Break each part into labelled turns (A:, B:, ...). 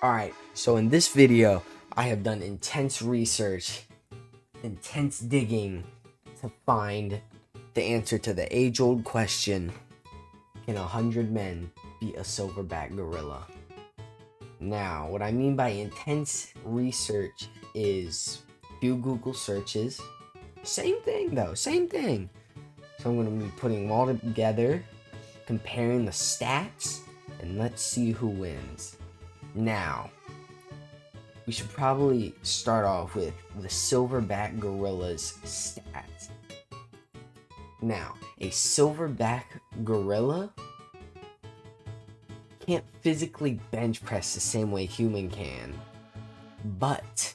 A: Alright, so in this video, I have done intense research, intense digging to find the answer to the age-old question, can 100 men beat a silverback gorilla? Now, what I mean by intense research is few Google searches. Same thing though, same thing. So I'm going to be putting them all together, comparing the stats, and let's see who wins. Now, we should probably start off with the silverback gorilla's stats. Now, a silverback gorilla can't physically bench press the same way human can, but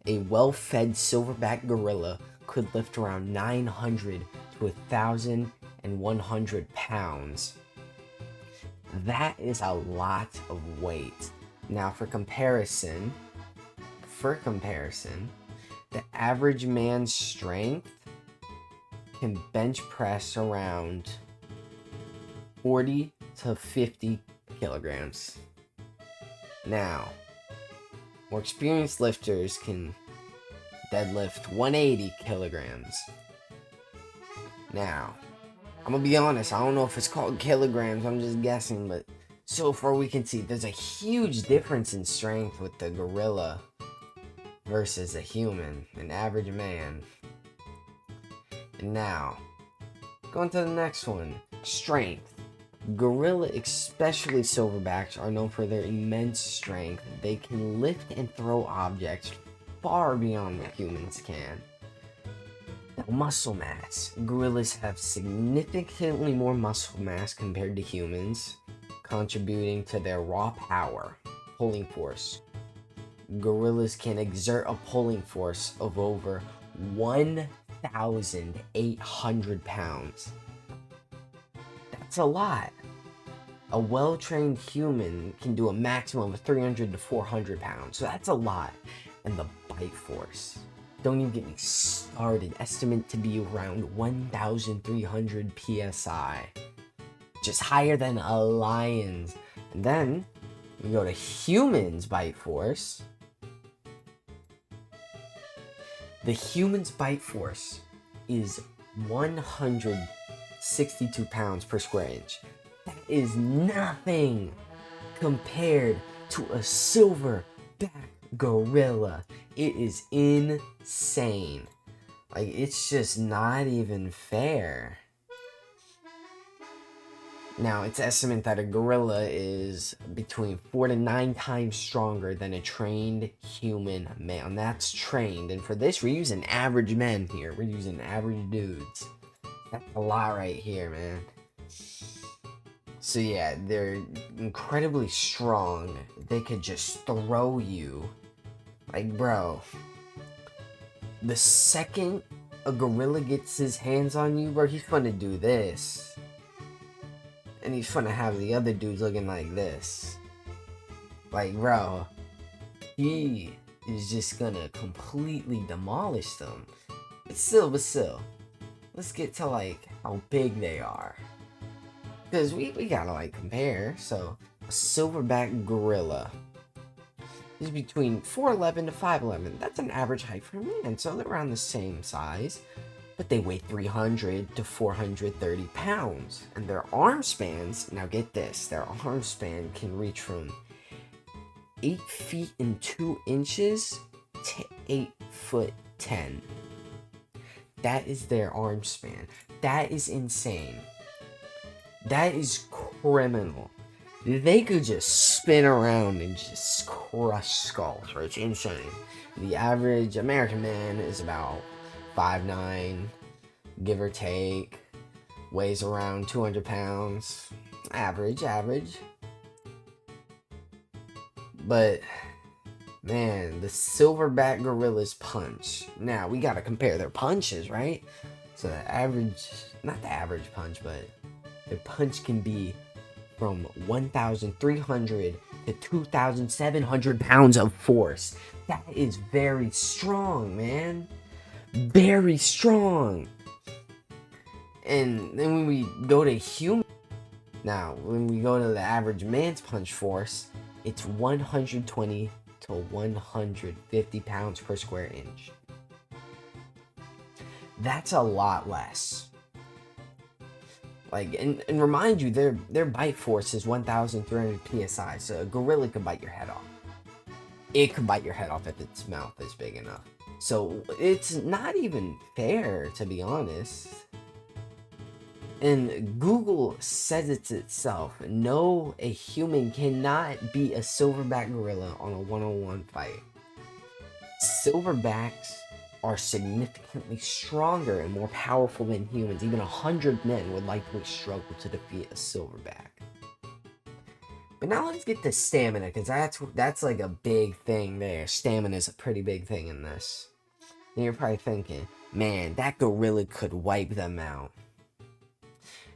A: a well-fed silverback gorilla could lift around 900 to 1,100 pounds. That is a lot of weight. Now for comparison, the average man's strength can bench press around 40 to 50 kilograms. Now, more experienced lifters can deadlift 180 kilograms. Now, I'm gonna be honest, I don't know if it's called kilograms, I'm just guessing, but so far we can see there's a huge difference in strength with the gorilla versus a human, an average man. And now, going to the next one, strength. Gorilla, especially silverbacks, are known for their immense strength. They can lift and throw objects far beyond what humans can. Now, muscle mass. Gorillas have significantly more muscle mass compared to humans, contributing to their raw power, pulling force. Gorillas can exert a pulling force of over 1,800 pounds. That's a lot. A well-trained human can do a maximum of 300 to 400 pounds, so that's a lot. And the bite force, don't even get me started, estimate to be around 1,300 psi, just higher than a lion's. And then we go to humans' bite force. The human's bite force is 162 pounds per square inch. That is nothing compared to a silverback gorilla. It is insane. Like, it's just not even fair. Now, it's estimated that a gorilla is between 4 to 9 times stronger than a trained human male. And that's trained. And for this, we're using average men here. We're using average dudes. That's a lot right here, man. So yeah, they're incredibly strong. They could just throw you. Like, bro, the second a gorilla gets his hands on you, bro, he's gonna do this. And he's gonna have the other dudes looking like this. Like, bro, he is just gonna completely demolish them. But still, let's get to, like, how big they are. Because we gotta, like, compare. So, a silverback gorilla is between 4'11 to 5'11. That's an average height for a man, so they're around the same size. But they weigh 300 to 430 pounds. And their arm spans, now get this, their arm span can reach from 8 feet and 2 inches to 8 foot 10. That is their arm span. That is insane. That is criminal. They could just spin around and just crush skulls, right? It's insane. The average American man is about 5'9", give or take, weighs around 200 pounds, average. But, man, the silverback gorilla's punch. Now, we gotta compare their punches, right? So the average, not the average punch, but their punch can be from 1,300 to 2,700 pounds of force. That is very strong, man. Very strong. And then when we go to human, now when we go to the average man's punch force, It's 120 to 150 pounds per square inch. That's a lot less. Like, and remind you, their bite force is 1,300 psi, so a gorilla could bite your head off. It could bite your head off if its mouth is big enough. So it's not even fair, to be honest. And Google says it itself. No, a human cannot beat a silverback gorilla on a one-on-one fight. Silverbacks are significantly stronger and more powerful than humans. Even 100 men would likely struggle to defeat a silverback. But now let's get to stamina, because that's like a big thing there. Stamina is a pretty big thing in this. And you're probably thinking, man, that gorilla could wipe them out.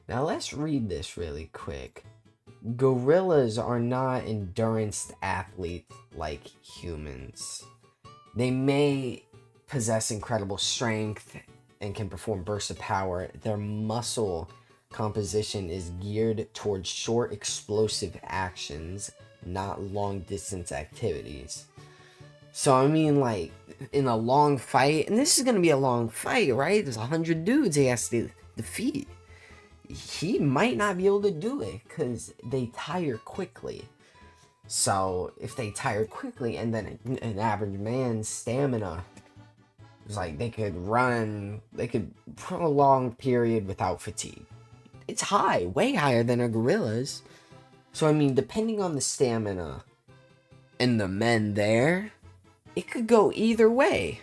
A: Now let's read this really quick. Gorillas are not endurance athletes like humans. They may possess incredible strength and can perform bursts of power. Their muscle composition is geared towards short, explosive actions, not long-distance activities. So, I mean, like, in a long fight, and this is going to be a long fight, right? There's 100 dudes he has to defeat. He might not be able to do it because they tire quickly. So, if they tire quickly, and then an average man's stamina, it's like they could prolong period without fatigue. It's high, way higher than a gorilla's. So, I mean, depending on the stamina and the men there, it could go either way.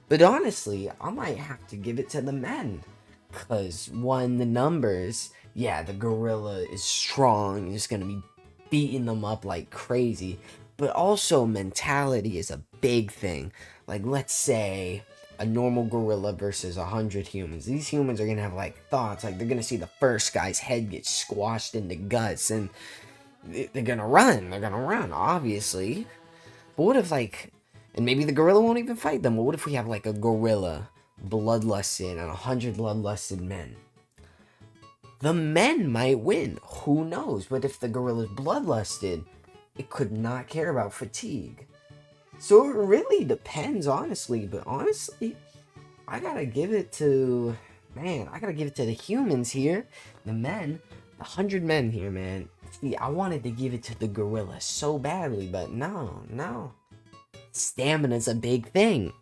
A: But honestly, I might have to give it to the men. Because, one, the numbers, yeah, the gorilla is strong, it's gonna be beating them up like crazy. But also, mentality is a big thing. Like, let's say a normal gorilla versus 100 humans. These humans are gonna have, like, thoughts. Like, they're gonna see the first guy's head get squashed into guts, and they're gonna run. They're gonna run, obviously. But what if, like, and maybe the gorilla won't even fight them. But what if we have, like, a gorilla bloodlusted and 100 bloodlusted men? The men might win. Who knows? But if the gorilla's bloodlusted, it could not care about fatigue. So it really depends, honestly. But honestly, I gotta give it to the humans here. The men, 100 men here, man. See, I wanted to give it to the gorilla so badly, but no. Stamina's a big thing.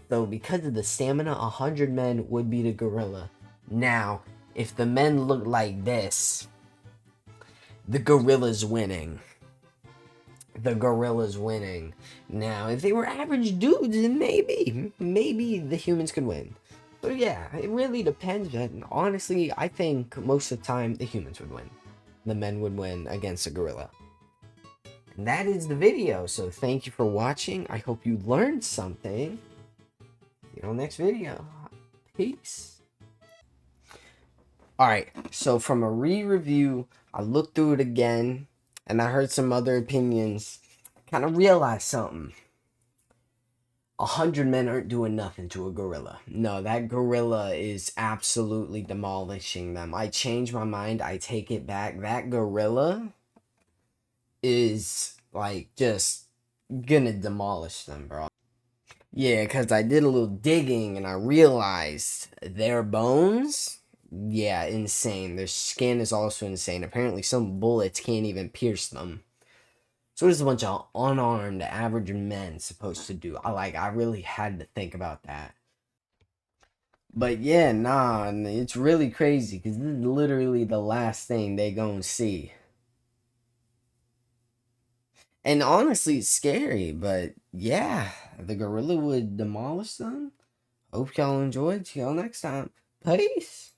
A: So because of the stamina, 100 men would beat a gorilla. Now, if the men look like this, the gorilla's winning. The gorilla's winning. Now, if they were average dudes, then maybe the humans could win. But yeah, it really depends. And honestly, I think most of the time the humans would win. The men would win against a gorilla. And that is the video. So thank you for watching. I hope you learned something. See you on the next video. Peace. Alright, so from a re-review, I looked through it again, and I heard some other opinions. Kind of realized something. 100 men aren't doing nothing to a gorilla. No, that gorilla is absolutely demolishing them. I changed my mind. I take it back. That gorilla is, like, just gonna demolish them, bro. Yeah, because I did a little digging and I realized their bones, yeah, insane. Their skin is also insane. Apparently some bullets can't even pierce them. So what is a bunch of unarmed average men supposed to do? I really had to think about that. But yeah, nah, it's really crazy because this is literally the last thing they gonna see. And honestly, it's scary, but yeah, the gorilla would demolish them. Hope y'all enjoyed. See y'all next time. Peace.